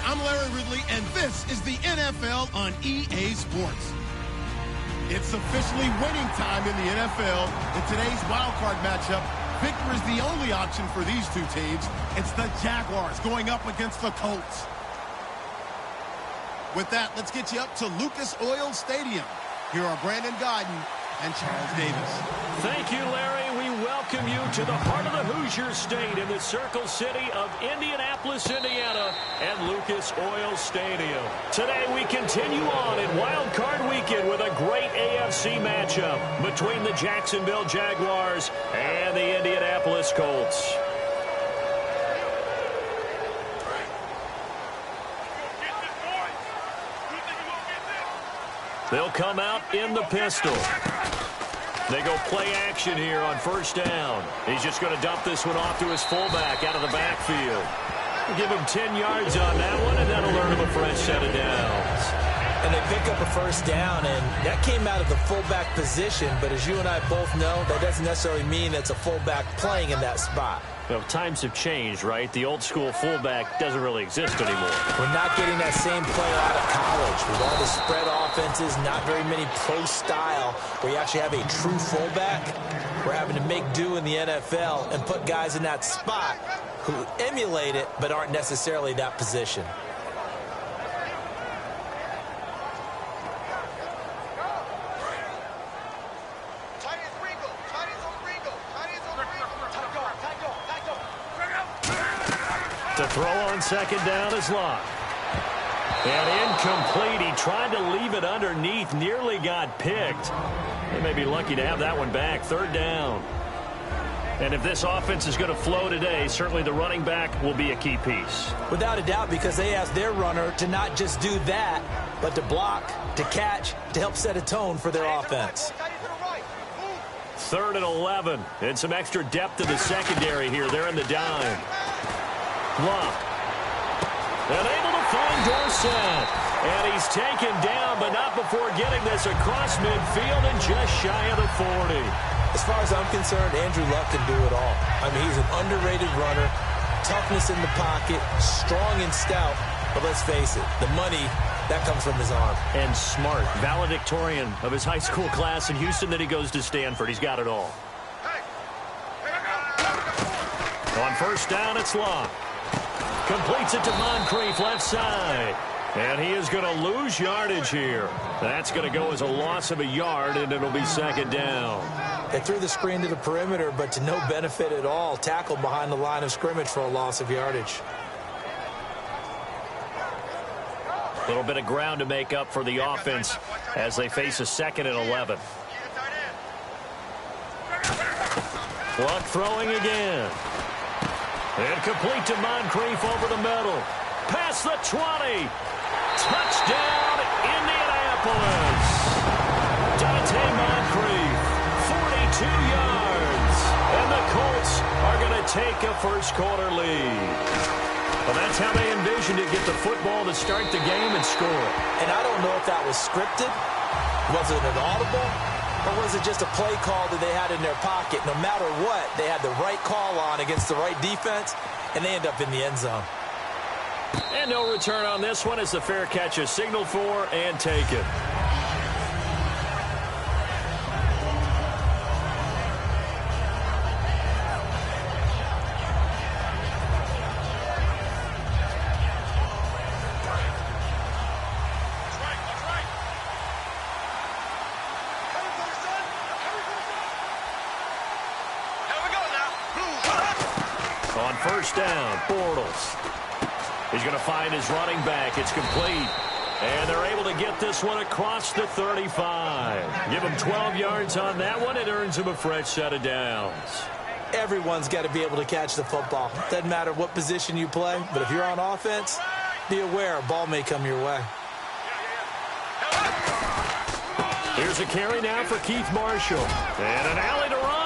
I'm Larry Ridley, and this is the NFL on EA Sports. It's officially winning time in the NFL. In today's Wildcard matchup, victory is the only option for these two teams. It's the Jaguars going up against the Colts. With that, let's get you up to Lucas Oil Stadium. Here are Brandon Godden and Charles Davis. Thank you, Larry. We welcome you to the heart of the Hoosier State in the Circle City of Indianapolis, Indiana, and Lucas Oil Stadium. Today we continue on in Wild Card Weekend with a great AFC matchup between the Jacksonville Jaguars and the Indianapolis Colts. They'll come out in the pistol. They go play action here on first down. He's just going to dump this one off to his fullback out of the backfield. We'll give him 10 yards on that one, and that'll earn him a fresh set of downs. And they pick up a first down, and that came out of the fullback position. But as you and I both know, that doesn't necessarily mean it's a fullback playing in that spot. Well, times have changed, right? The old school fullback doesn't really exist anymore. We're not getting that same player out of college. With all the spread offenses, not very many pro style, where you actually have a true fullback. We're having to make do in the NFL and put guys in that spot who emulate it but aren't necessarily that position. To throw on second down is Locke. And incomplete. He tried to leave it underneath. Nearly got picked. They may be lucky to have that one back. Third down. And if this offense is going to flow today, certainly the running back will be a key piece. Without a doubt, because they asked their runner to not just do that, but to block, to catch, to help set a tone for their offense. Third and 11. And some extra depth to the secondary here. They're in the dime. Locke. And able to find Dorsett. And he's taken down, but not before getting this across midfield and just shy of the 40. As far as I'm concerned, Andrew Luck can do it all. I mean, he's an underrated runner. Toughness in the pocket, strong and stout. But let's face it, the money, that comes from his arm. And smart. Valedictorian of his high school class in Houston, then he goes to Stanford. He's got it all. On first down, it's Locke. Completes it to Moncrief left side. And he is going to lose yardage here. That's going to go as a loss of a yard, and it'll be second down. They threw the screen to the perimeter, but to no benefit at all. Tackled behind the line of scrimmage for a loss of yardage. A little bit of ground to make up for the offense as they face a second and 11. Luck throwing again. And complete to Moncrief over the middle. Past the 20. Touchdown, Indianapolis. Dante Moncrief, 42 yards. And the Colts are going to take a first-quarter lead. Well, that's how they envisioned it, get the football to start the game and score. And I don't know if that was scripted. Was it an audible? Or was it just a play call that they had in their pocket? No matter what, they had the right call on against the right defense, and they end up in the end zone. And no return on this one as the fair catch is signaled for and taken. On first down, Bortles. He's going to find his running back. It's complete. And they're able to get this one across the 35. Give him 12 yards on that one. It earns him a fresh set of downs. Everyone's got to be able to catch the football. Doesn't matter what position you play, but if you're on offense, be aware a ball may come your way. Here's a carry now for Keith Marshall. And an alley to run.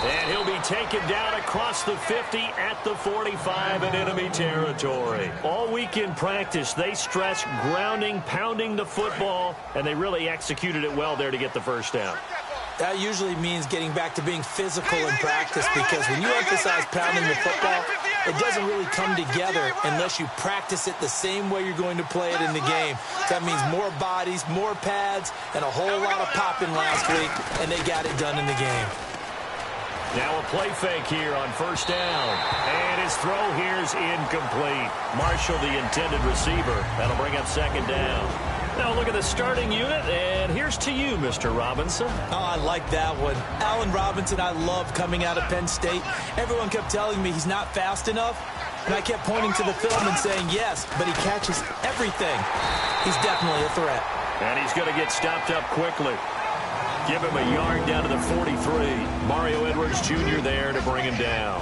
And he'll be taken down across the 50 at the 45 in enemy territory. All week in practice, they stress grounding, pounding the football, and they really executed it well there to get the first down. That usually means getting back to being physical in practice, because when you emphasize pounding the football, it doesn't really come together unless you practice it the same way you're going to play it in the game. That means more bodies, more pads, and a whole lot of popping last week, and they got it done in the game. Now a play fake here on first down. And his throw here's incomplete. Marshall, the intended receiver. That'll bring up second down. Now look at the starting unit, and here's to you, Mr. Robinson. Oh, I like that one. Allen Robinson, I love coming out of Penn State. Everyone kept telling me he's not fast enough, and I kept pointing to the film and saying yes, but he catches everything. He's definitely a threat. And he's going to get stopped up quickly. Give him a yard down to the 43. Mario Edwards Jr. there to bring him down.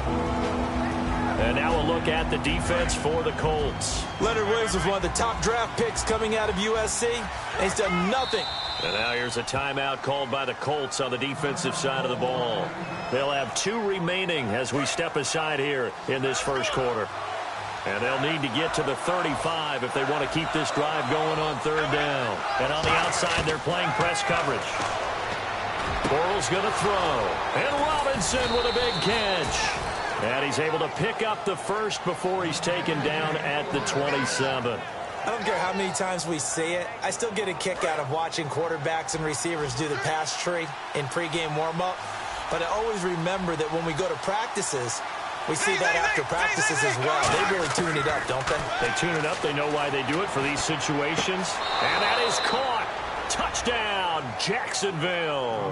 And now a look at the defense for the Colts. Leonard Williams was one of the top draft picks coming out of USC, and he's done nothing. And now here's a timeout called by the Colts on the defensive side of the ball. They'll have 2 remaining as we step aside here in this first quarter. And they'll need to get to the 35 if they want to keep this drive going on third down. And on the outside, they're playing press coverage. Bortles going to throw. And Robinson with a big catch. And he's able to pick up the first before he's taken down at the 27. I don't care how many times we say it. I still get a kick out of watching quarterbacks and receivers do the pass tree in pregame warm-up. But I always remember that when we go to practices, we see that after practices as well. They really tune it up, don't they? They tune it up. They know why they do it for these situations. And that is caught. Touchdown, Jacksonville.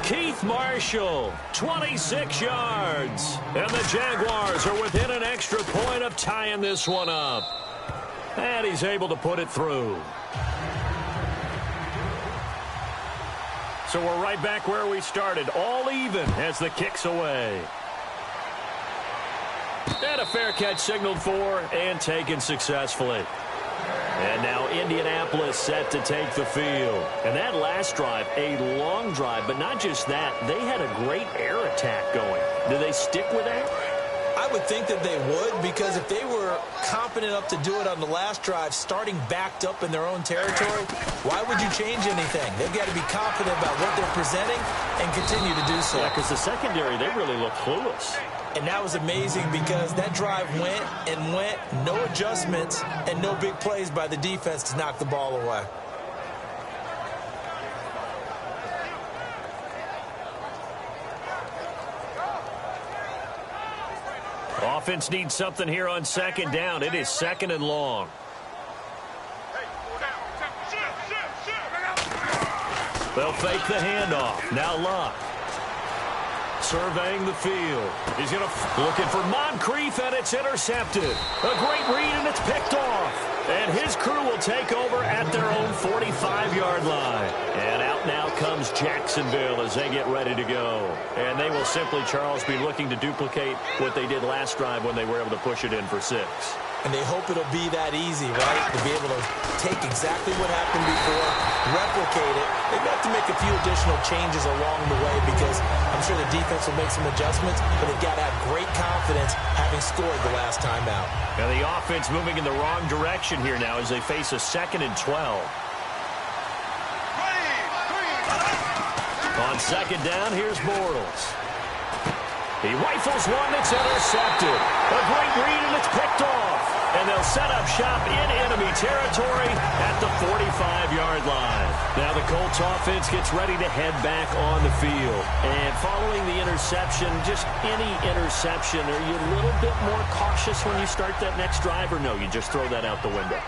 Keith Marshall, 26 yards. And the Jaguars are within an extra point of tying this one up. And he's able to put it through. So we're right back where we started, all even as the kick's away. And a fair catch signaled for and taken successfully. And now Indianapolis set to take the field. And that last drive, a long drive, but not just that. They had a great air attack going. Do they stick with that? I would think that they would, because if they were confident enough to do it on the last drive, starting backed up in their own territory, why would you change anything? They've got to be confident about what they're presenting and continue to do so. Yeah, because the secondary, they really look clueless. And that was amazing because that drive went and went, no adjustments, and no big plays by the defense to knock the ball away. Offense needs something here on second down. It is second and long. They'll fake the handoff. Now Luck. Surveying the field. He's going to looking for Moncrief, and it's intercepted. A great read, and it's picked off. And his crew will take over at their own 45-yard line. And out now comes Jacksonville as they get ready to go. And they will simply, Charles, be looking to duplicate what they did last drive when they were able to push it in for 6. And they hope it'll be that easy, right? To be able to take exactly what happened before, replicate it. They've got to make a few additional changes along the way because I'm sure the defense will make some adjustments, but they've got to have great confidence having scored the last time out. Now the offense moving in the wrong direction here now as they face a 2nd and 12. On second down, here's Bortles. He rifles one that's intercepted. A great read, and it's picked off. And they'll set up shop in enemy territory at the 45-yard line. Now the Colts offense gets ready to head back on the field. And following the interception, just any interception, are you a little bit more cautious when you start that next drive, or no, you just throw that out the window?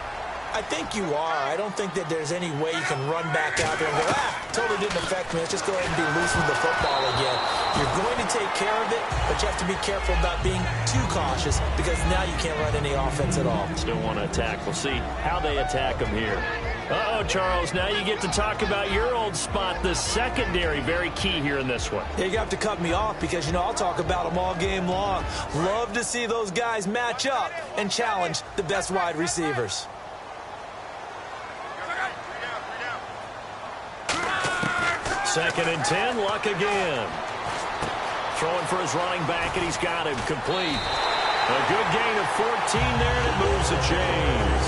I think you are. I don't think that there's any way you can run back out there and go, totally didn't affect me. Let's just go ahead and be loose with the football again. You're going to take care of it, but you have to be careful about being too cautious because now you can't run any offense at all. Still want to attack. We'll see how they attack them here. Uh-oh, Charles, now you get to talk about your old spot, the secondary. Very key here in this one. Yeah, you have to cut me off because, you know, I'll talk about them all game long. Love to see those guys match up and challenge the best wide receivers. Second and 10, Luck again. Throwing for his running back, and he's got him complete. A good gain of 14 there, and it moves the chains.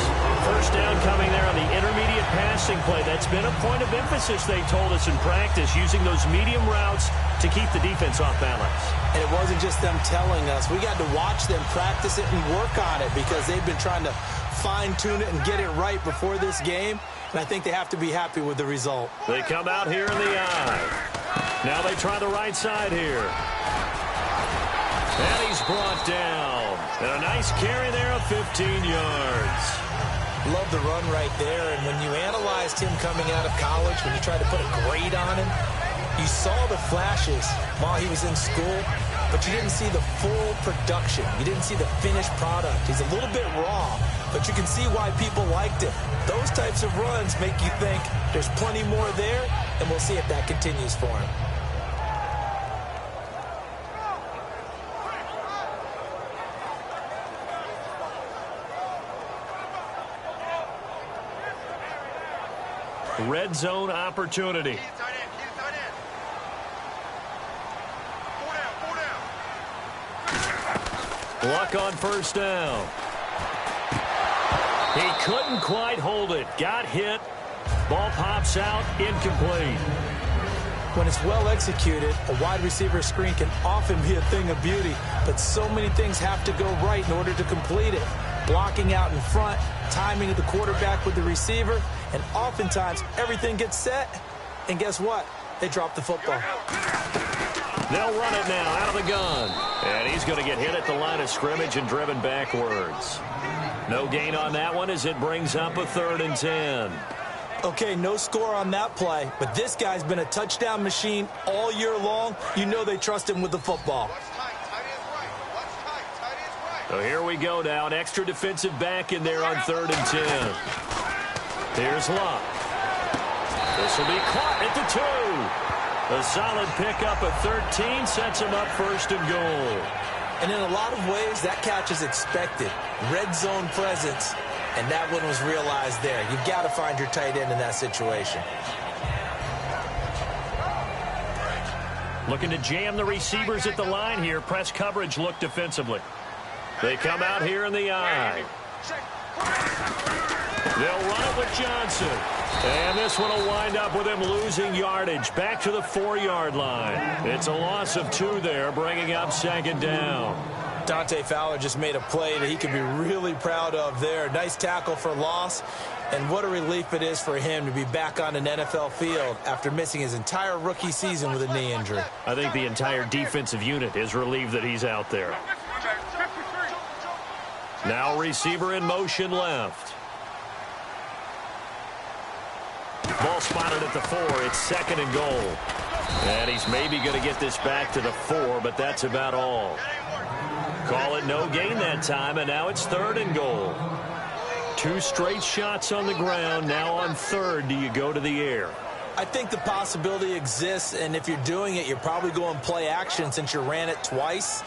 First down coming there on the intermediate passing play. That's been a point of emphasis, they told us in practice, using those medium routes to keep the defense off balance. And it wasn't just them telling us. We got to watch them practice it and work on it because they've been trying to fine-tune it and get it right before this game. And I think they have to be happy with the result. They come out here in the eye. Now they try the right side here. And he's brought down. And a nice carry there of 15 yards. Love the run right there. And when you analyzed him coming out of college, when you tried to put a grade on him, you saw the flashes while he was in school, but you didn't see the full production. You didn't see the finished product. He's a little bit raw, but you can see why people liked him. Those types of runs make you think there's plenty more there, and we'll see if that continues for him. Red zone opportunity. Luck on first down. He couldn't quite hold it. Got hit. Ball pops out. Incomplete. When it's well executed, a wide receiver screen can often be a thing of beauty, but so many things have to go right in order to complete it. Blocking out in front, timing of the quarterback with the receiver, and oftentimes everything gets set, and guess what? They drop the football. They'll run it now out of the gun. And he's going to get hit at the line of scrimmage and driven backwards. No gain on that one as it brings up a 3rd and 10. Okay, no score on that play, but this guy's been a touchdown machine all year long. You know they trust him with the football. So here we go now. An extra defensive back in there on 3rd and 10. Here's Luck. This will be caught at the 2. A solid pickup at 13 sets him up 1st and goal. And in a lot of ways, that catch is expected. Red zone presence, and that one was realized there. You've got to find your tight end in that situation. Looking to jam the receivers at the line here. Press coverage look defensively. They come out here in the eye. They'll run it with Johnson. And this one will wind up with him losing yardage back to the 4-yard line. It's a loss of 2 there, bringing up 2nd down. Dante Fowler just made a play that he could be really proud of there. Nice tackle for loss. And what a relief it is for him to be back on an NFL field after missing his entire rookie season with a knee injury. I think the entire defensive unit is relieved that he's out there. Now receiver in motion left. Ball spotted at the 4. It's 2nd and goal. And he's maybe going to get this back to the 4, but that's about all. Call it no gain that time, and now it's 3rd and goal. 2 straight shots on the ground. Now on 3rd, do you go to the air? I think the possibility exists, and if you're doing it, you're probably going play action since you ran it twice.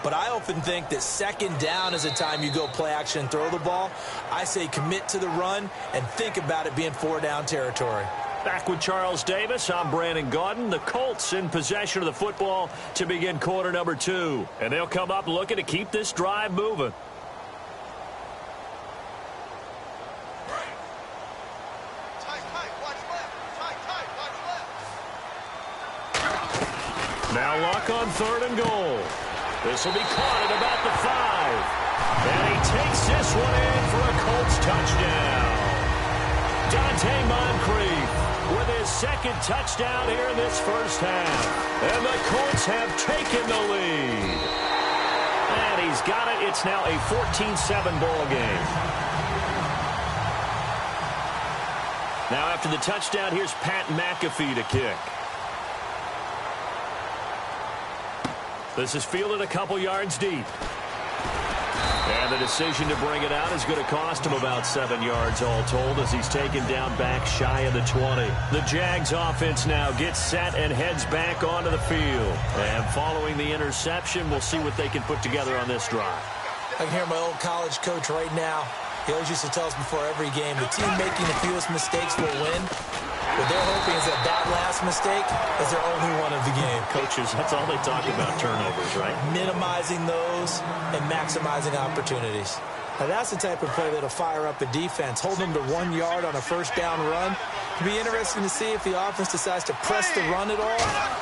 But I often think that 2nd down is the time you go play action and throw the ball. I say commit to the run and think about it being 4-down territory. Back with Charles Davis, I'm Brandon Gaudin. The Colts in possession of the football to begin quarter number 2. And they'll come up looking to keep this drive moving. Now Luck on 3rd and goal. This will be caught at about the 5. And he takes this one in for a Colts touchdown. Dante Moncrief with his 2nd touchdown here in this first half. And the Colts have taken the lead. And he's got it. It's now a 14-7 ball game. Now after the touchdown, here's Pat McAfee to kick. This is fielded a couple yards deep. And the decision to bring it out is going to cost him about 7 yards all told as he's taken down back shy of the 20. The Jags offense now gets set and heads back onto the field. And following the interception, we'll see what they can put together on this drive. I can hear my old college coach right now. He always used to tell us before every game, the team making the fewest mistakes will win. What they're hoping is that last mistake is their only one of the game. Coaches, that's all they talk about, turnovers, right? Minimizing those and maximizing opportunities. Now, that's the type of play that'll fire up a defense. Hold them to 1 yard on a first down run. It'll be interesting to see if the offense decides to press the run at all,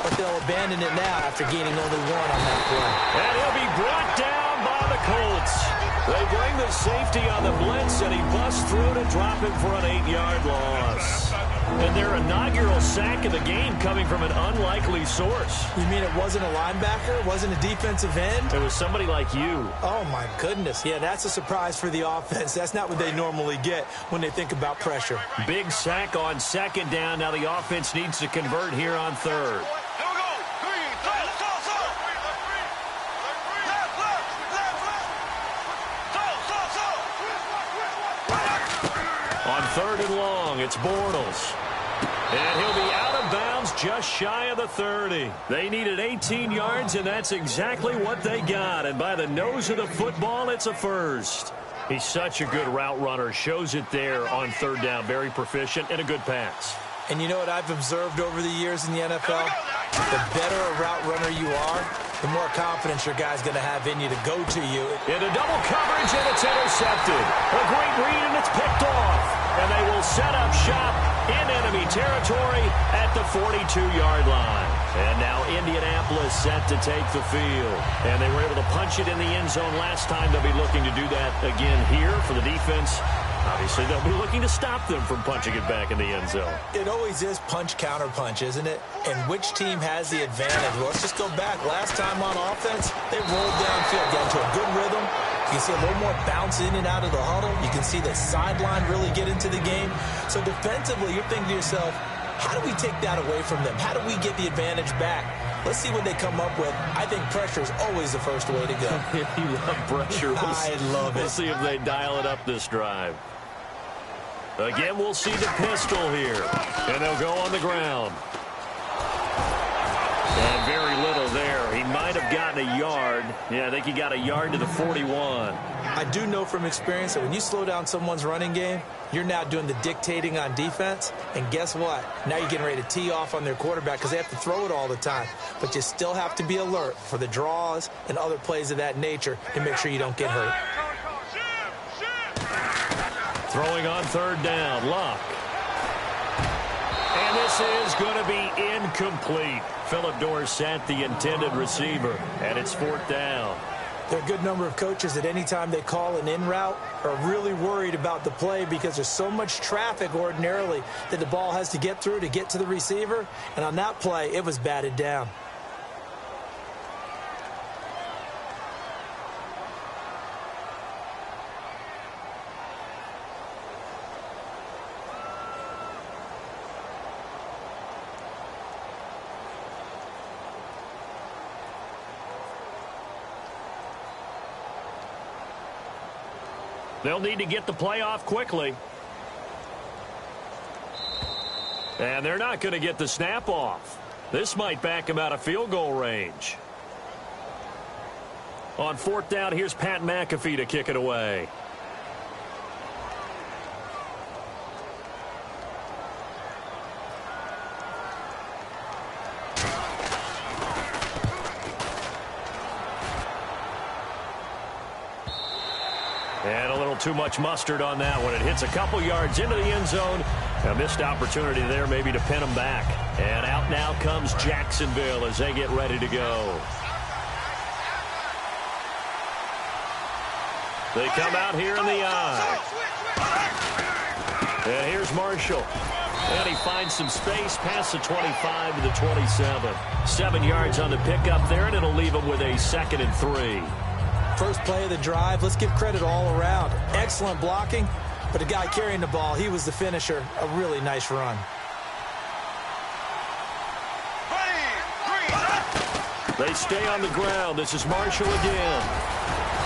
or if they'll abandon it now after gaining only 1 on that play. And he'll be brought down by the Colts. They bring the safety on the blitz, and he busts through to drop him for an 8-yard loss. And their inaugural sack of the game coming from an unlikely source. You mean it wasn't a linebacker? It wasn't a defensive end? It was somebody like you. Oh, my goodness. Yeah, that's a surprise for the offense. That's not what they normally get when they think about pressure. Big sack on second down. Now the offense needs to convert here on third. On third and long, it's Bortles. And he'll be out of bounds just shy of the 30. They needed 18 yards, and that's exactly what they got. And by the nose of the football, it's a first. He's such a good route runner. Shows it there on third down. Very proficient and a good pass. And you know what I've observed over the years in the NFL? The better a route runner you are, the more confidence your guy's going to have in you to go to you. Into double coverage, and it's intercepted. A great read, and it's picked off. And they will set up shop in enemy territory at the 42-yard line. And now Indianapolis set to take the field. And they were able to punch it in the end zone last time. They'll be looking to do that again here for the defense. Obviously, they'll be looking to stop them from punching it back in the end zone. It always is punch-counter-punch, isn't it? And which team has the advantage? Well, let's just go back. Last time on offense, they rolled downfield, got into a good rhythm. You can see a little more bounce in and out of the huddle. You can see the sideline really get into the game. So defensively, you're thinking to yourself, how do we take that away from them? How do we get the advantage back? Let's see what they come up with. I think pressure is always the first way to go. You love pressure. I love it. We'll see if they dial it up this drive. Again, we'll see the pistol here. And they'll go on the ground. And very little there. He might have gotten a yard. Yeah, I think he got a yard to the 41. I do know from experience that when you slow down someone's running game, you're now doing the dictating on defense. And guess what? Now you're getting ready to tee off on their quarterback because they have to throw it all the time. But you still have to be alert for the draws and other plays of that nature to make sure you don't get hurt. Throwing on third down, Luck. And this is going to be incomplete. Philip Dorsett, the intended receiver, and it's fourth down. There are a good number of coaches that any time they call an in route are really worried about the play because there's so much traffic ordinarily that the ball has to get through to get to the receiver. And on that play, it was batted down. They'll need to get the play off quickly. And they're not going to get the snap off. This might back them out of field goal range. On fourth down, here's Pat McAfee to kick it away. And a little too much mustard on that one. It hits a couple yards into the end zone. A missed opportunity there maybe to pin them back. And out now comes Jacksonville as they get ready to go. They come out here in the eye. And here's Marshall. And he finds some space past the 25 to the 27. 7 yards on the pickup there, and it'll leave him with a 2nd and 3. First play of the drive, let's give credit all around. Excellent blocking, but the guy carrying the ball, he was the finisher. A really nice run. They stay on the ground. This is Marshall again.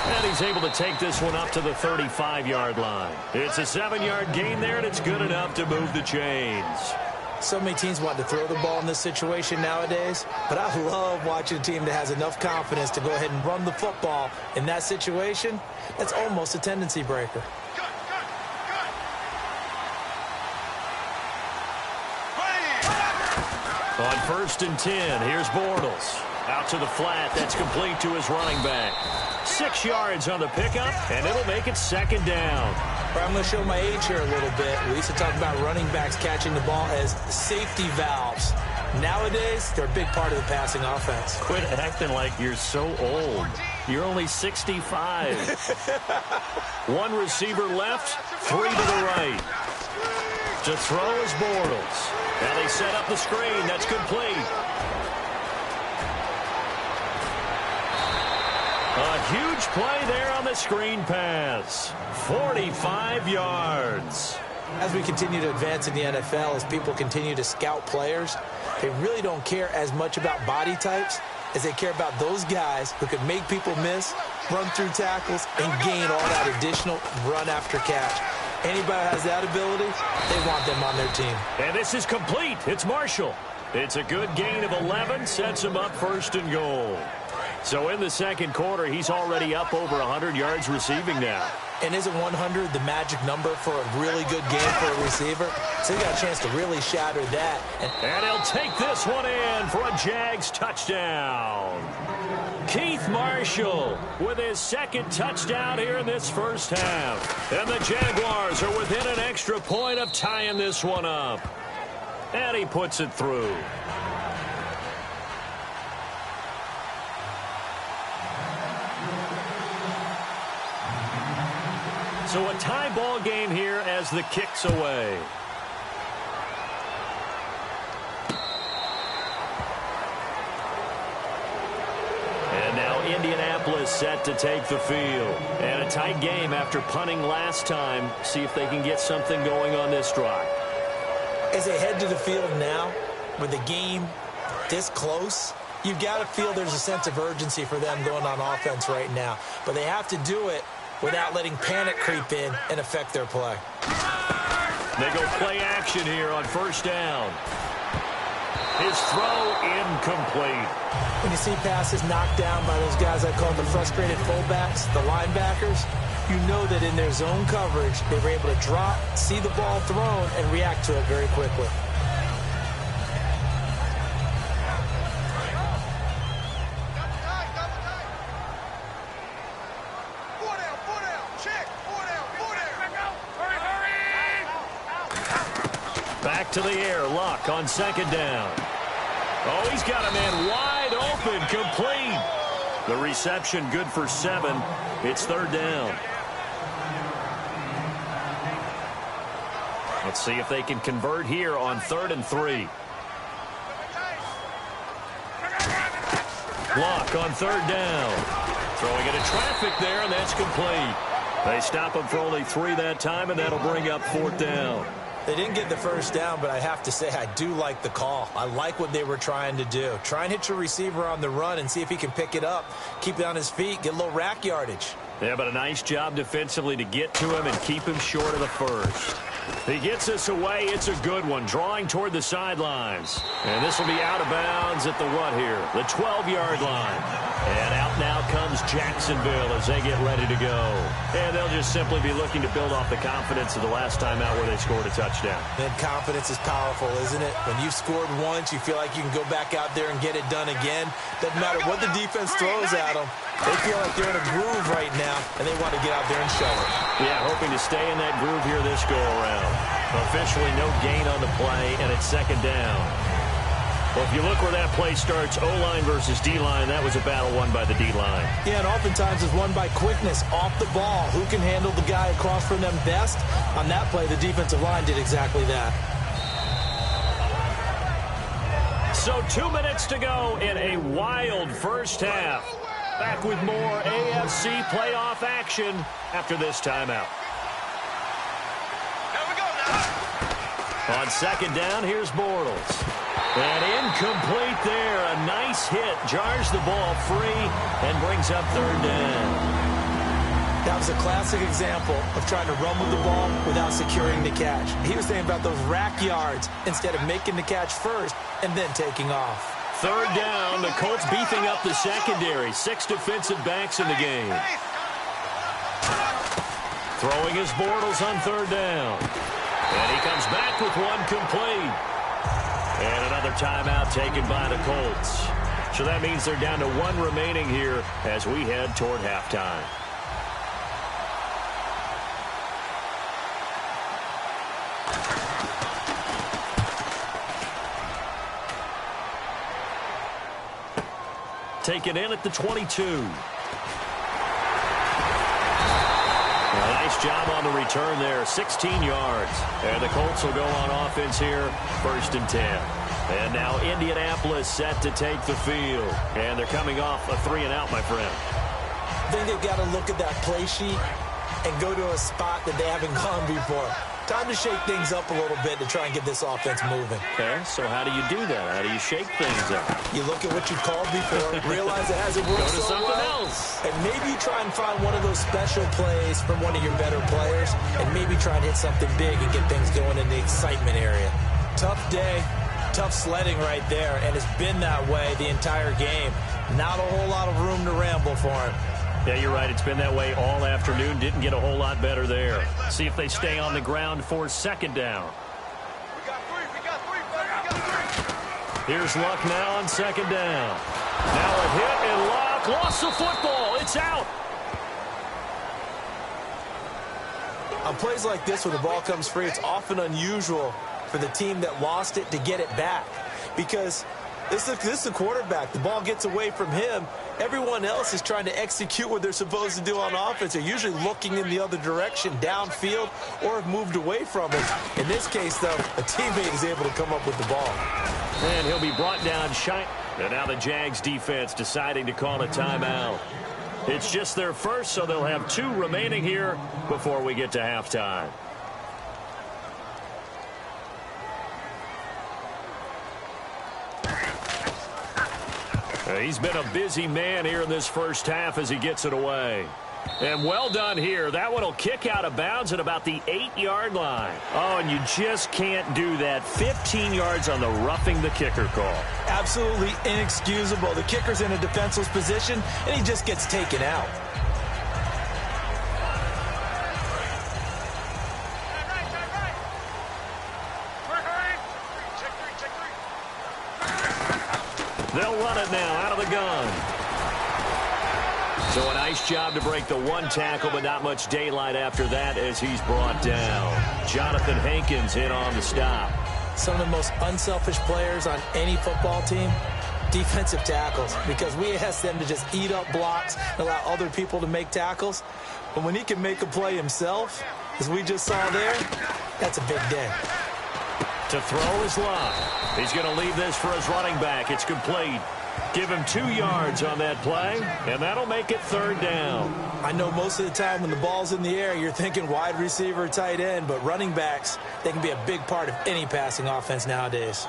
And he's able to take this one up to the 35-yard line. It's a 7-yard gain there, and it's good enough to move the chains. So many teams want to throw the ball in this situation nowadays, but I love watching a team that has enough confidence to go ahead and run the football. In that situation, that's almost a tendency breaker. On 1st and 10, here's Bortles. Out to the flat. That's complete to his running back. 6 yards on the pickup, and it'll make it second down. I'm going to show my age here a little bit. We used to talk about running backs catching the ball as safety valves. Nowadays, they're a big part of the passing offense. Quit acting like you're so old. You're only 65. 1 receiver left, 3 to the right. To throw is Bortles. Now they set up the screen. That's complete. A huge play there on the screen pass. 45 yards. As we continue to advance in the NFL, as people continue to scout players, they really don't care as much about body types as they care about those guys who can make people miss, run through tackles, and gain all that additional run after catch. Anybody who has that ability, they want them on their team. And this is complete. It's Marshall. It's a good gain of 11, sets him up first and goal. So in the second quarter, he's already up over 100 yards receiving now. And isn't 100 the magic number for a really good game for a receiver? So he got a chance to really shatter that. And he'll take this one in for a Jags touchdown. Keith Marshall with his second touchdown here in this first half. And the Jaguars are within an extra point of tying this one up. And he puts it through. So a tie ball game here as the kick's away. And now Indianapolis set to take the field. And a tight game after punting last time. See if they can get something going on this drive. As they head to the field now, with the game this close, you've got to feel there's a sense of urgency for them going on offense right now. But they have to do it without letting panic creep in and affect their play. They go play action here on first down. His throw incomplete. When you see passes knocked down by those guys I call the frustrated fullbacks, the linebackers, you know that in their zone coverage, they were able to drop, see the ball thrown, and react to it very quickly. Back to the air, Luck on second down. Oh, he's got a man wide open, complete. The reception good for 7. It's third down. Let's see if they can convert here on 3rd and 3. Luck on 3rd down. Throwing into traffic there, and that's complete. They stop him for only 3 that time, and that'll bring up 4th down. They didn't get the first down, but I have to say I do like the call. I like what they were trying to do. Try and hit your receiver on the run and see if he can pick it up, keep it on his feet, get a little rack yardage. Yeah, but a nice job defensively to get to him and keep him short of the first. He gets us away. It's a good one, drawing toward the sidelines. And this will be out of bounds at the what here? The 12-yard line. And out now comes Jacksonville as they get ready to go. And they'll just simply be looking to build off the confidence of the last time out where they scored a touchdown. And confidence is powerful, isn't it? When you've scored once, you feel like you can go back out there and get it done again. Doesn't matter what the defense throws at them. They feel like they're in a groove right now, and they want to get out there and show it. Yeah, hoping to stay in that groove here this go-around. Officially no gain on the play, and it's second down. Well, if you look where that play starts, O-line versus D-line, that was a battle won by the D-line. Yeah, and oftentimes it's won by quickness, off the ball. Who can handle the guy across from them best? On that play, the defensive line did exactly that. So 2 minutes to go in a wild first half. Back with more AFC playoff action after this timeout. Here we go now. On second down, here's Bortles. And incomplete there. A nice hit. Jars the ball free and brings up third down. That was a classic example of trying to run with the ball without securing the catch. He was thinking about those rack yards instead of making the catch first and then taking off. Third down, the Colts beefing up the secondary. 6 defensive backs in the game. Throwing his Bortles on third down. And he comes back with one complete. And another timeout taken by the Colts. So that means they're down to 1 remaining here as we head toward halftime. Taken in at the 22. Nice job on the return there, 16 yards. And the Colts will go on offense here, 1st and 10. And now Indianapolis set to take the field. And they're coming off a 3-and-out, my friend. I think they've got to look at that play sheet and go to a spot that they haven't gone before. Time to shake things up a little bit to try and get this offense moving. Okay, so how do you do that? How do you shake things up? You look at what you've called before, realize it hasn't worked so so something well, else. and maybe you try and find one of those special plays from one of your better players, and maybe try and hit something big and get things going in the excitement area. Tough day, tough sledding right there, and it's been that way the entire game. Not a whole lot of room to ramble for him. Yeah, you're right. It's been that way all afternoon. Didn't get a whole lot better there. See if they stay on the ground for 2nd down. We got three, buddy. Here's Luck now on 2nd down. Now a hit, and Luck lost the football. It's out. On plays like this, when the ball comes free, it's often unusual for the team that lost it to get it back. Because this is the quarterback. The ball gets away from him. Everyone else is trying to execute what they're supposed to do on offense. They're usually looking in the other direction, downfield, or have moved away from it. In this case, though, a teammate is able to come up with the ball. And he'll be brought down shy. And now the Jags defense deciding to call a timeout. It's just their first, so they'll have 2 remaining here before we get to halftime. He's been a busy man here in this first half as he gets it away. And well done here. That one will kick out of bounds at about the 8-yard line. Oh, and you just can't do that. 15 yards on the roughing the kicker call. Absolutely inexcusable. The kicker's in a defenseless position, and he just gets taken out. They'll run it now out of the gun. So a nice job to break the 1 tackle, but not much daylight after that as he's brought down. Jonathan Hankins in on the stop. Some of the most unselfish players on any football team, defensive tackles, because we ask them to just eat up blocks and allow other people to make tackles. But when he can make a play himself, as we just saw there, that's a big day. To throw is Luck. He's going to leave this for his running back. It's complete. Give him 2 yards on that play, and that'll make it 3rd down. I know most of the time when the ball's in the air, you're thinking wide receiver, tight end, but running backs, they can be a big part of any passing offense nowadays.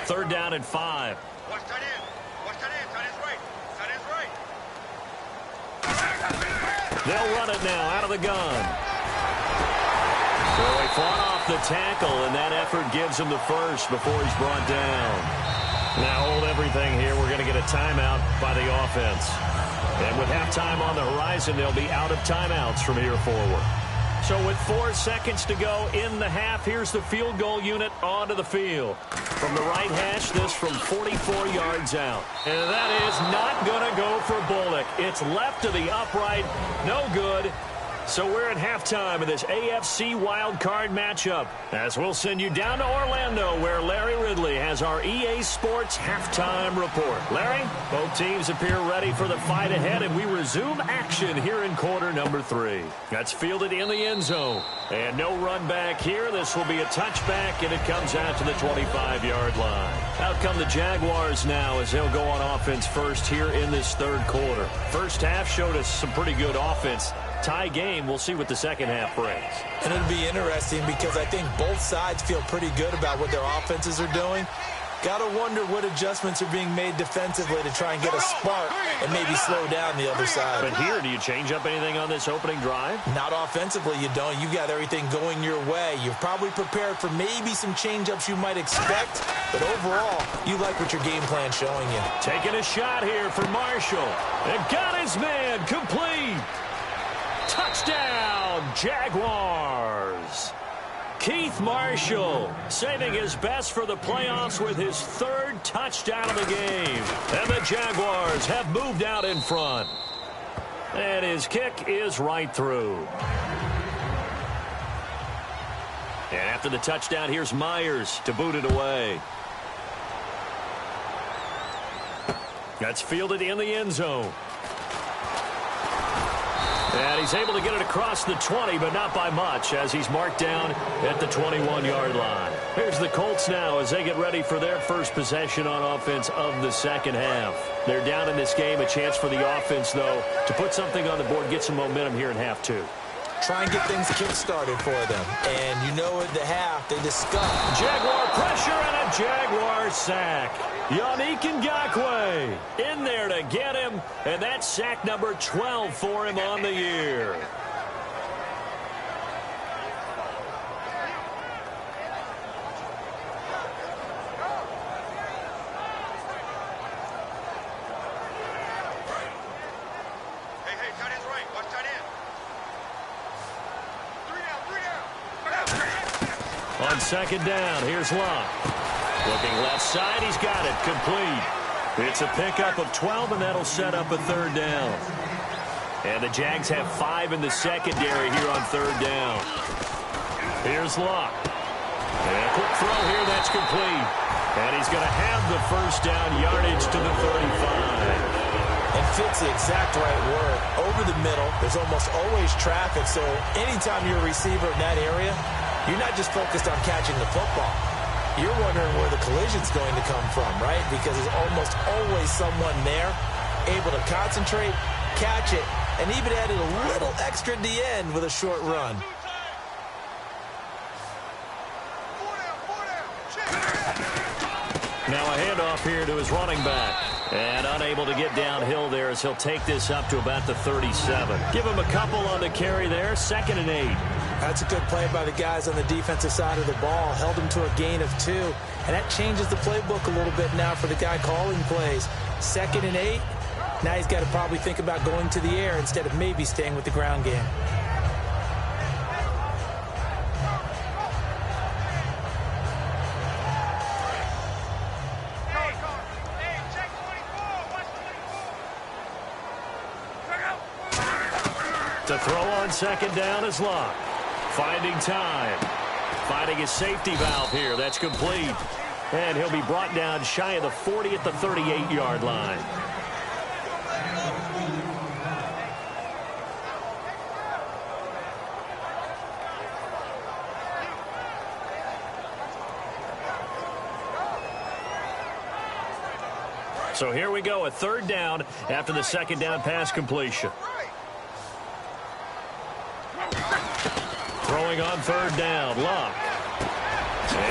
Third down and 5. Watch tight end. Watch tight end. Tight end's right. Tight end's right. They'll run it now out of the gun. So he fought off the tackle, and that effort gives him the first before he's brought down. Now hold everything here. We're going to get a timeout by the offense. And with halftime on the horizon, they'll be out of timeouts from here forward. So with 4 seconds to go in the half, here's the field goal unit onto the field. From the right hash, this from 44 yards out. And that is not going to go for Bullock. It's left to the upright. No good. So we're at halftime of this AFC Wildcard matchup, as we'll send you down to Orlando, where Larry Ridley has our EA Sports halftime report. Larry, both teams appear ready for the fight ahead, and we resume action here in quarter number 3. That's fielded in the end zone. And no run back here. This will be a touchback, and it comes out to the 25-yard line. Out come the Jaguars now as they'll go on offense first here in this 3rd quarter. First half showed us some pretty good offense. Tie game. We'll see what the second half brings. And it'll be interesting because I think both sides feel pretty good about what their offenses are doing. Got to wonder what adjustments are being made defensively to try and get a spark and maybe slow down the other side. But here, do you change up anything on this opening drive? Not offensively, you don't. You got everything going your way. You've probably prepared for maybe some change-ups you might expect, but overall, you like what your game plan's showing you. Taking a shot here for Marshall. And got his man complete. Touchdown, Jaguars. Keith Marshall saving his best for the playoffs with his 3rd touchdown of the game. And the Jaguars have moved out in front. And his kick is right through. And after the touchdown, here's Myers to boot it away. That's fielded in the end zone. And he's able to get it across the 20, but not by much, as he's marked down at the 21-yard line. Here's the Colts now as they get ready for their first possession on offense of the second half. They're down in this game. A chance for the offense, though, to put something on the board, get some momentum here in half 2. Try and get things kick-started for them. And you know at the half, they discuss. Jaguar pressure and a Jaguar sack. Yannick Ngakoue in there to get him, and that's sack number 12 for him on the year. Hey, tight end's right. Watch tight end. 3 down. On second down, here's Locke. Looking left side, he's got it, complete. It's a pickup of 12, and that'll set up a 3rd down. And the Jags have 5 in the secondary here on 3rd down. Here's Locke. And a quick throw here, that's complete. And he's going to have the 1st down, yardage to the 35. And fits the exact right word. Over the middle, there's almost always traffic, so anytime you're a receiver in that area, you're not just focused on catching the football. You're wondering where the collision's going to come from, right? Because there's almost always someone there able to concentrate, catch it, and even added a little extra at the end with a short run. Now a handoff here to his running back. And unable to get downhill there as he'll take this up to about the 37. Give him a couple on the carry there. 2nd and 8. That's a good play by the guys on the defensive side of the ball. Held him to a gain of 2. And that changes the playbook a little bit now for the guy calling plays. 2nd and 8. Now he's got to probably think about going to the air instead of maybe staying with the ground game. To throw on second down is Locke. Finding time. Finding his safety valve here. That's complete. And he'll be brought down shy of the 40 at the 38-yard line. So here we go, a 3rd down after the 2nd down pass completion. Throwing on 3rd down, Locke.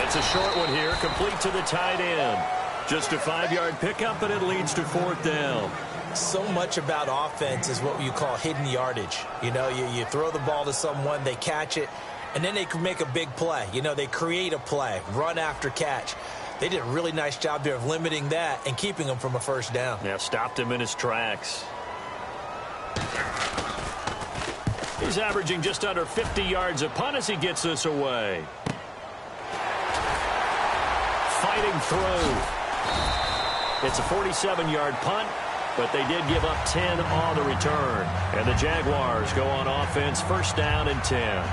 It's a short one here, complete to the tight end. Just a 5-yard pickup, and it leads to 4th down. So much about offense is what you call hidden yardage. You know, you throw the ball to someone, they catch it, and then they can make a big play. You know, they create a play, run after catch. They did a really nice job there of limiting that and keeping him from a 1st down. Yeah, stopped him in his tracks. He's averaging just under 50 yards a punt as he gets this away. Fighting through. It's a 47-yard punt, but they did give up 10 on the return. And the Jaguars go on offense, 1st down and 10.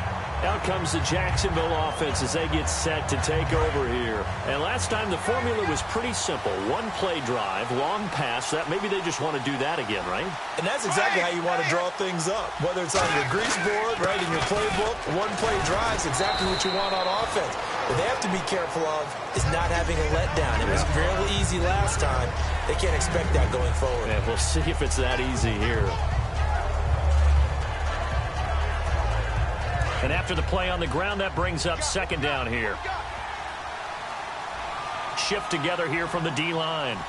Out comes the Jacksonville offense as they get set to take over here. And last time the formula was pretty simple. 1-play drive, long pass. That maybe they just want to do that again, right? And that's exactly how you want to draw things up. Whether it's on your grease board, right, in your playbook, 1-play drive is exactly what you want on offense. What they have to be careful of is not having a letdown. It was real easy last time. They can't expect that going forward. And we'll see if it's that easy here. And after the play on the ground, that brings up 2nd down here. Shift together here from the D-line.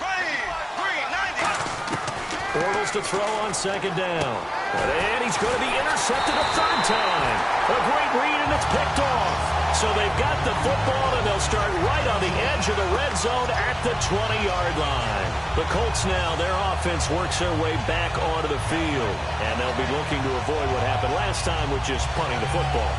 Bortles to throw on 2nd down. And he's going to be intercepted a 3rd time. A great read, and it's picked off. So they've got the football, and they'll start right on the edge of the red zone at the 20-yard line. The Colts now, their offense works their way back onto the field. And they'll be looking to avoid what happened happened last time with just punting the football.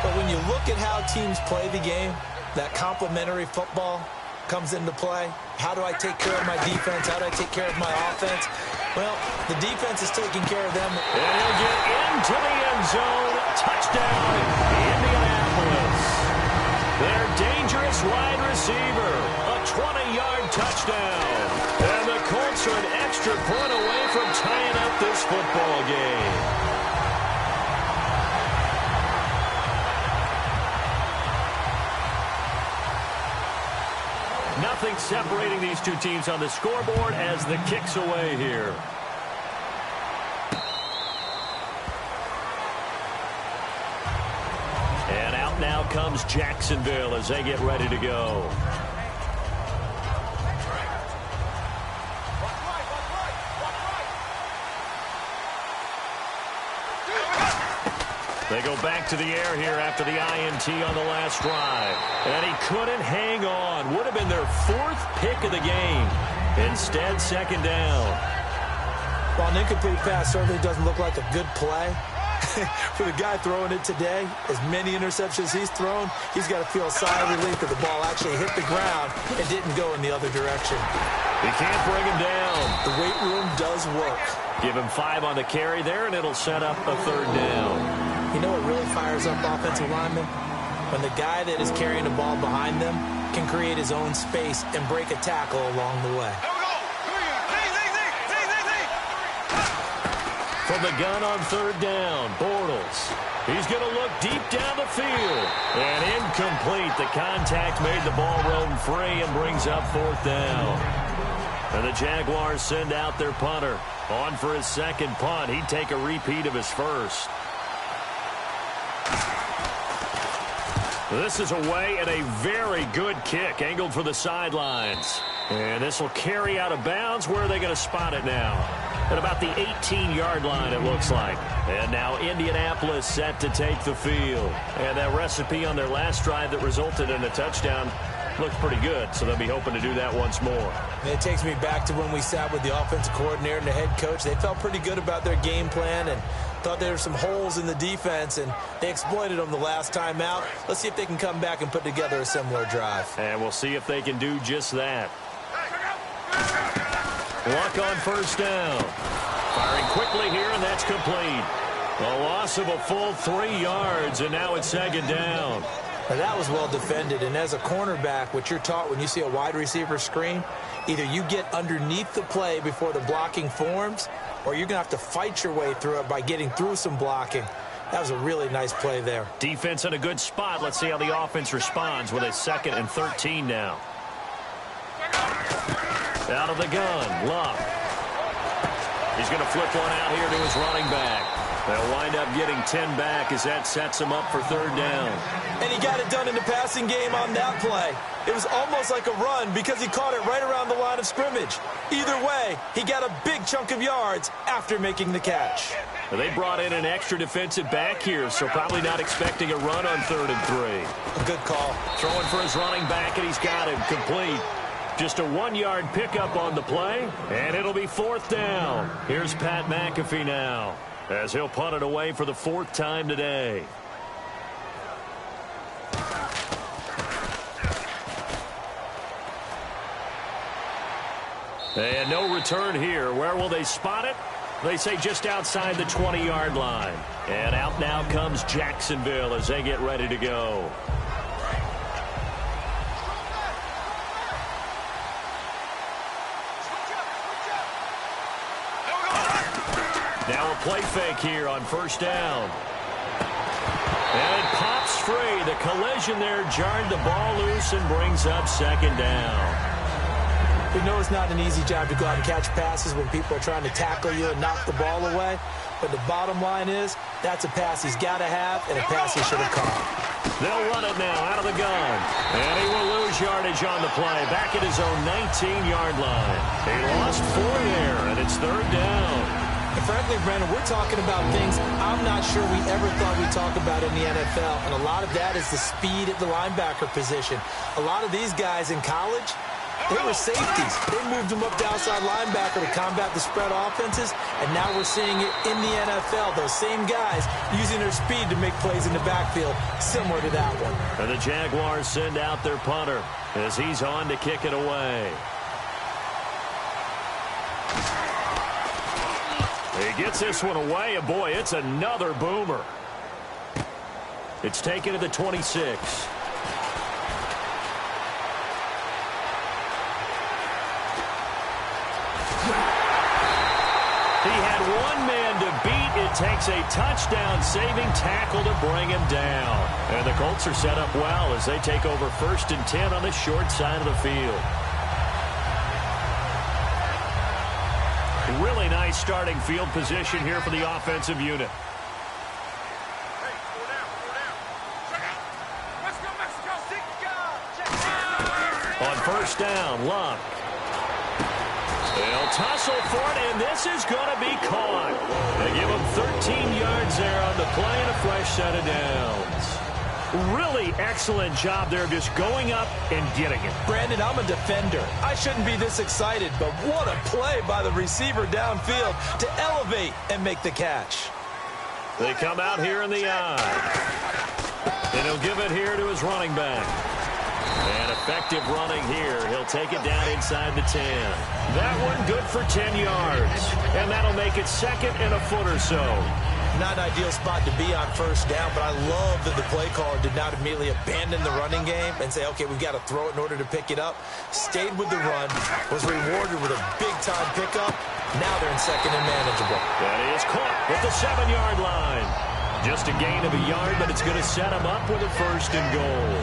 But when you look at how teams play the game, that complementary football comes into play. How do I take care of my defense? How do I take care of my offense? Well, the defense is taking care of them. And he'll get into the end zone. Touchdown, Indianapolis. Their dangerous wide receiver. A 20-yard touchdown. And the Colts are an extra point away from tying up this football game. Nothing separating these two teams on the scoreboard as the kick's away here. And out now comes Jacksonville as they get ready to go. They go back to the air here after the INT on the last drive. And he couldn't hang on. Would have been their 4th pick of the game. Instead, second down. Well, an incomplete pass certainly doesn't look like a good play. For the guy throwing it today, as many interceptions he's thrown, he's got to feel a sigh of relief that the ball actually hit the ground and didn't go in the other direction. He can't bring him down. The weight room does work. Give him 5 on the carry there, and it'll set up a 3rd down. You know what really fires up offensive linemen? When the guy that is carrying the ball behind them can create his own space and break a tackle along the way. From the gun on 3rd down, Bortles. He's going to look deep down the field. And incomplete. The contact made the ball roam free and brings up 4th down. And the Jaguars send out their punter. On for his 2nd punt. He'd take a repeat of his 1st. This is away and a very good kick, angled for the sidelines. And this will carry out of bounds. Where are they going to spot it now? At about the 18-yard line, it looks like. And now Indianapolis set to take the field. And that recipe on their last drive that resulted in a touchdown looked pretty good, so they'll be hoping to do that once more. And it takes me back to when we sat with the offensive coordinator and the head coach. They felt pretty good about their game plan and thought there were some holes in the defense, and they exploited them the last time out. Let's see if they can come back and put together a similar drive. And we'll see if they can do just that. Luck on 1st down. Firing quickly here, and that's complete. A loss of a full 3 yards, and now it's 2nd down. Now that was well defended, and as a cornerback, what you're taught when you see a wide receiver screen, either you get underneath the play before the blocking forms, or you're going to have to fight your way through it by getting through some blocking. That was a really nice play there. Defense in a good spot. Let's see how the offense responds with a 2nd and 13 now. Out of the gun, Luck. He's going to flip one out here to his running back. They'll wind up getting 10 back as that sets him up for 3rd down. And he got it done in the passing game on that play. It was almost like a run because he caught it right around the line of scrimmage. Either way, he got a big chunk of yards after making the catch. Well, they brought in an extra defensive back here, so probably not expecting a run on 3rd and 3. A good call. Throwing for his running back, and he's got him complete. Just a 1-yard pickup on the play, and it'll be 4th down. Here's Pat McAfee now, as he'll punt it away for the 4th time today. And no return here. Where will they spot it? They say just outside the 20-yard line. And out now comes Jacksonville as they get ready to go. Now a play fake here on 1st down. And it pops free. The collision there jarred the ball loose and brings up 2nd down. We know it's not an easy job to go out and catch passes when people are trying to tackle you and knock the ball away. But the bottom line is, that's a pass he's got to have and a pass he should have caught. They'll run it now out of the gun. And he will lose yardage on the play. Back at his own 19-yard line. He lost 4 there, and it's 3rd down. And frankly, Brandon, we're talking about things I'm not sure we ever thought we'd talk about in the NFL. And a lot of that is the speed at the linebacker position. A lot of these guys in college, They were safeties. They moved them up to outside linebacker to combat the spread offenses, and now we're seeing it in the NFL. Those same guys using their speed to make plays in the backfield, similar to that one. And the Jaguars send out their punter as he's on to kick it away. He gets this one away, and boy, it's another boomer. It's taken to the 26. He had one man to beat. It takes a touchdown-saving tackle to bring him down. And the Colts are set up well as they take over 1st and 10 on the short side of the field. Really nice starting field position here for the offensive unit. On 1st down, Luck. They'll tussle for it, and this is going to be caught. They give him 13 yards there on the play and a fresh set of downs. Really excellent job there of just going up and getting it. Brandon, I'm a defender. I shouldn't be this excited, but what a play by the receiver downfield to elevate and make the catch. They come out here in the eye. And he'll give it here to his running back. And effective running here. He'll take it down inside the 10. That one good for 10 yards. And that'll make it 2nd and a foot or so. Not an ideal spot to be on 1st down, but I love that the play caller did not immediately abandon the running game and say, okay, we've got to throw it in order to pick it up. Stayed with the run, was rewarded with a big-time pickup. Now they're in 2nd and manageable. That is caught at the 7-yard line. Just a gain of a yard, but it's going to set him up with a 1st and goal.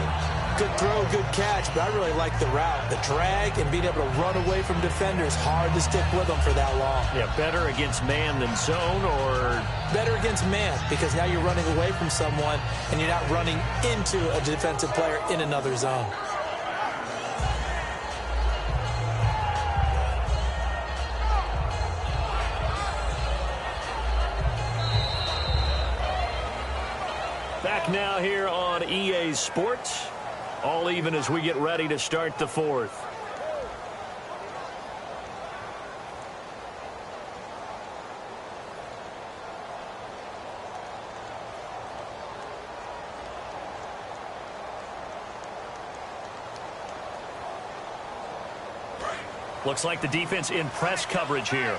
Good throw, good catch, but I really like the route. The drag and being able to run away from defenders, hard to stick with them for that long. Yeah, better against man than zone, or? Better against man, because now you're running away from someone and you're not running into a defensive player in another zone. Back now here on EA Sports. All even as we get ready to start the 4th. Looks like the defense in press coverage here.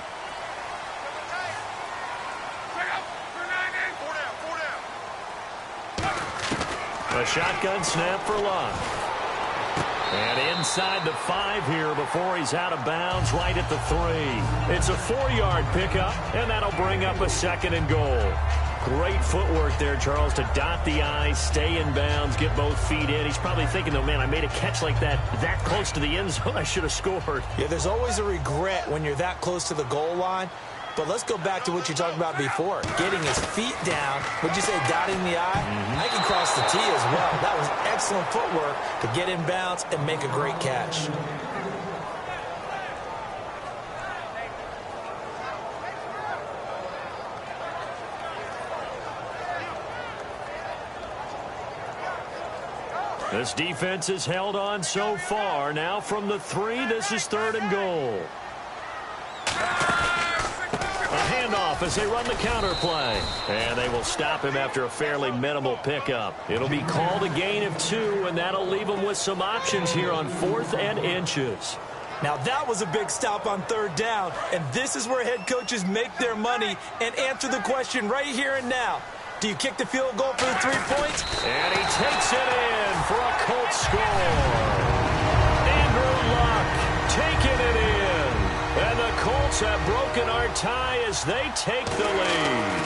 A shotgun snap for Luck. And inside the 5 here before he's out of bounds right at the 3. It's a 4-yard pickup, and that'll bring up a 2nd and goal. Great footwork there, Charles, to dot the I, stay in bounds, get both feet in. He's probably thinking, though, man, I made a catch like that close to the end zone. I should have scored. Yeah, there's always a regret when you're that close to the goal line. But let's go back to what you talked about before. Getting his feet down. Would you say dotting the I? I can cross the T as well. That was excellent footwork to get in bounds and make a great catch. This defense has held on so far. Now from the 3, this is 3rd and goal. Handoff as they run the counter play. And they will stop him after a fairly minimal pickup. It'll be called a gain of 2, and that'll leave him with some options here on 4th and inches. Now that was a big stop on 3rd down, and this is where head coaches make their money and answer the question right here and now. Do you kick the field goal for the 3 points? And he takes it in for a Colts score. Andrew Luck taking it in. And the Colts have broken our tie as they take the lead.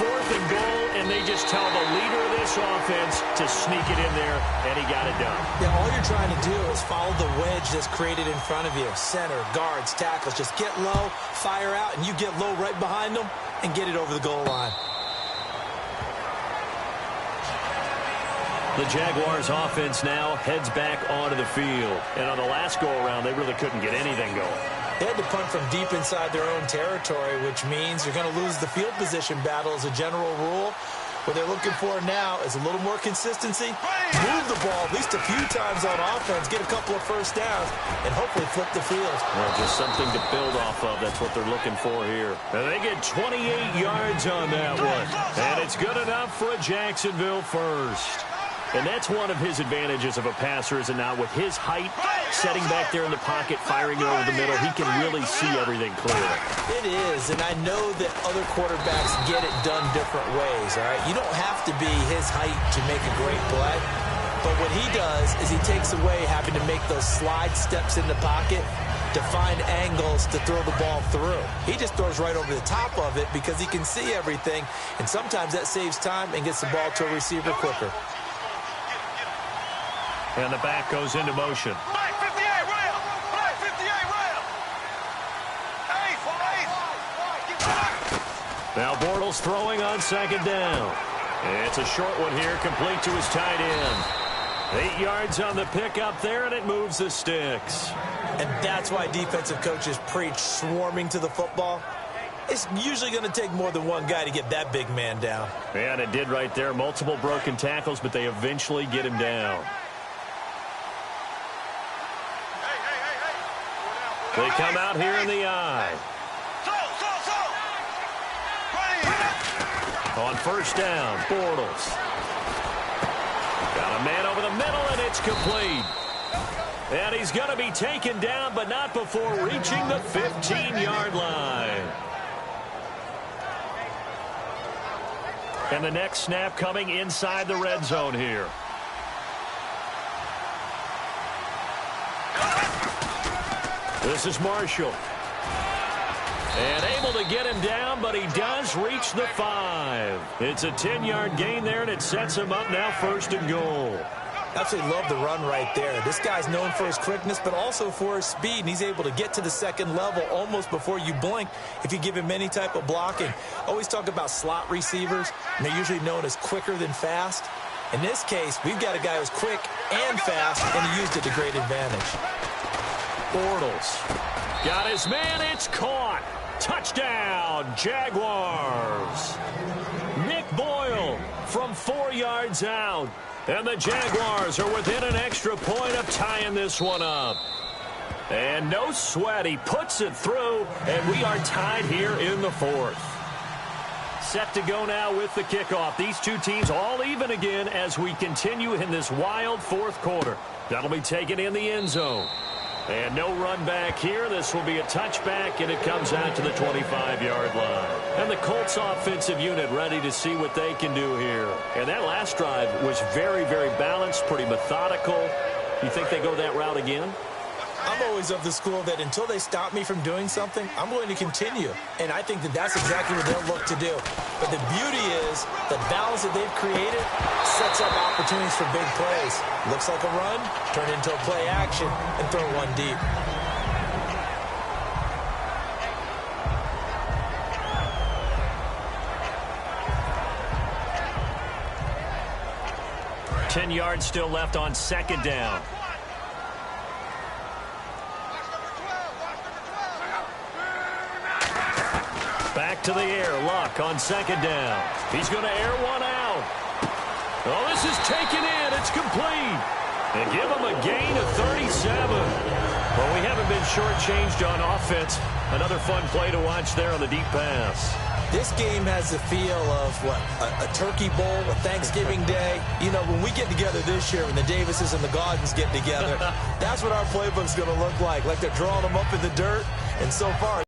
4th and goal, and they just tell the leader of this offense to sneak it in there, and he got it done. Yeah, all you're trying to do is follow the wedge that's created in front of you. Center, guards, tackles, just get low, fire out, and you get low right behind them and get it over the goal line. The Jaguars offense now heads back onto the field. And on the last go-around, they really couldn't get anything going. They had to punt from deep inside their own territory, which means you're going to lose the field position battle as a general rule. What they're looking for now is a little more consistency, move the ball at least a few times on offense, get a couple of first downs, and hopefully flip the field. Well, just something to build off of. That's what they're looking for here. And they get 28 yards on that one. And it's good enough for a Jacksonville first. And that's one of his advantages of a passer, is it not? With his height, setting back there in the pocket, firing it over the middle, he can really see everything clearly. It is, and I know that other quarterbacks get it done different ways, all right? You don't have to be his height to make a great play. But what he does is he takes away having to make those slide steps in the pocket to find angles to throw the ball through. He just throws right over the top of it because he can see everything, and sometimes that saves time and gets the ball to a receiver quicker. And the back goes into motion. Flag 58, rail! Flag 58, rail! Now Bortles throwing on second down. It's a short one here, complete to his tight end. 8 yards on the pickup there, and it moves the sticks. And that's why defensive coaches preach swarming to the football. It's usually going to take more than one guy to get that big man down. And it did right there. Multiple broken tackles, but they eventually get him down. They come out here in the eye. On first down, Bortles. Got a man over the middle, and it's complete. And he's going to be taken down, but not before reaching the 15-yard line. And the next snap coming inside the red zone here. This is Marshall. And able to get him down, but he does reach the 5. It's a 10-yard gain there, and it sets him up now 1st and goal. Absolutely love the run right there. This guy's known for his quickness, but also for his speed, and he's able to get to the second level almost before you blink if you give him any type of blocking. Always talk about slot receivers, and they're usually known as quicker than fast. In this case, we've got a guy who's quick and fast, and he used it to great advantage. Bortles got his man. It's caught. Touchdown, Jaguars. Nick Boyle from 4 yards out. And the Jaguars are within an extra point of tying this one up. And no sweat. He puts it through, and we are tied here in the 4th. Set to go now with the kickoff. These two teams all even again as we continue in this wild 4th quarter. That'll be taken in the end zone. And no run back here. This will be a touchback, and it comes out to the 25-yard line. And the Colts offensive unit ready to see what they can do here. And that last drive was very, very balanced, pretty methodical. You think they go that route again? I'm always of the school that until they stop me from doing something, I'm going to continue. And I think that that's exactly what they'll look to do. But the beauty is the balance that they've created sets up opportunities for big plays. Looks like a run, turn into a play action, and throw one deep. Ten yards still left on second down. Back to the air. Luck on second down. He's going to air one out. Oh, this is taken in. It's complete. And give him a gain of 37. Well, we haven't been shortchanged on offense. Another fun play to watch there on the deep pass. This game has the feel of, what, a turkey bowl, a Thanksgiving day. You know, when we get together this year, when the Davises and the Gaudens get together, that's what our playbook's going to look like they're drawing them up in the dirt. And so far,